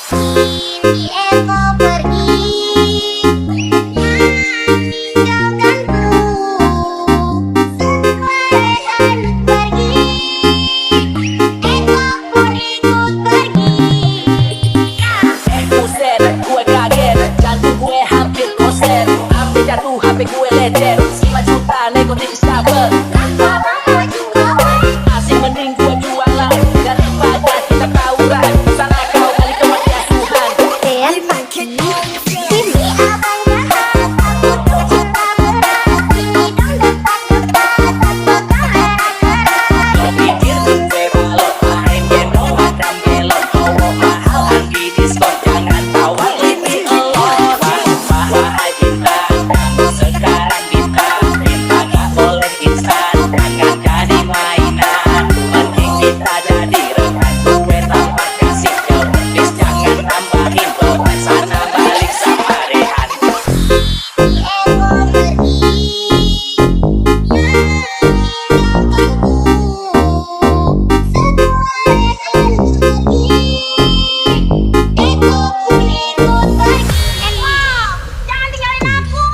Kini Eko pergi, tinggalkanku. Semua pergi, Eko pun ikut pergi. Buset, gue kaget, jantung gue hampir koset. Hampir jatuh, HP gue lecet. 5 juta nego tipis dapet. Kenapa mau jual? Masih mending gue jualan daripada kita tawuran. Sana kau balik ke panti asuhan. Dan pagi, kini abang jahat. Aku cinta berat, kini dong dekat-dekat. Aku keras. Lo pikir gue balok, main gendong macam belok. Cowok mahal anggi diskon, jangan tawar lebih elok. Wahai bintang, kamu sekarang bintang. Bintang gak boleh instan, jangan jadi mainan. Mending kita jadi rekan, gue tanpa kasih jauh. Please jangan tambahin beban, sana balik sama Rehan. Eko pergi, Eko pun ikut pergi. Eko, jangan tinggalin aku.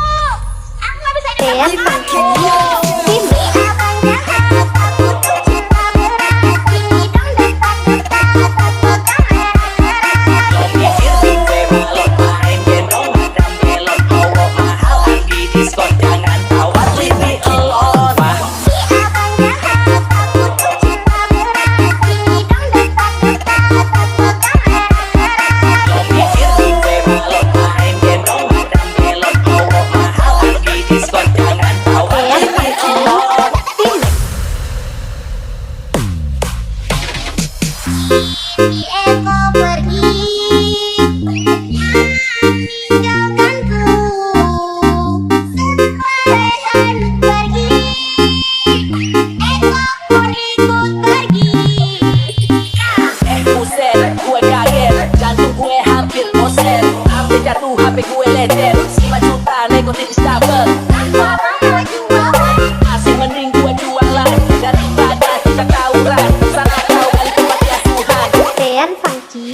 Aku gak bisa hidup tanpa kamu. Kini abang jahat, aku tuh cinta berat. Kini dong dekat-dekat, aku keras. Lo pikir gue balok, main gendong macam belok. Cowok mahal anggi diskon, jangan tawar lebih elok. Si abang jahat, aku tuh cinta berat. Kini dong dekat-dekat, aku keras. Lo pikir gue balok, main gendong macam belok. Cowok mahal anggi diskon, jangan tawar lebih elok. Kini Eko pergi, tinggalkanku. Semua pergi, Eko pun ikut pergi. Buset, gue kaget, jantung gue hampir koset. Hampir jatuh, HP gue lecet. 5 juta nego tipis dapet. Kenapa mau jual? Masih mending gue jualan daripada kita tawuran. Sana kau balik ke panti asuhan. Dan Funky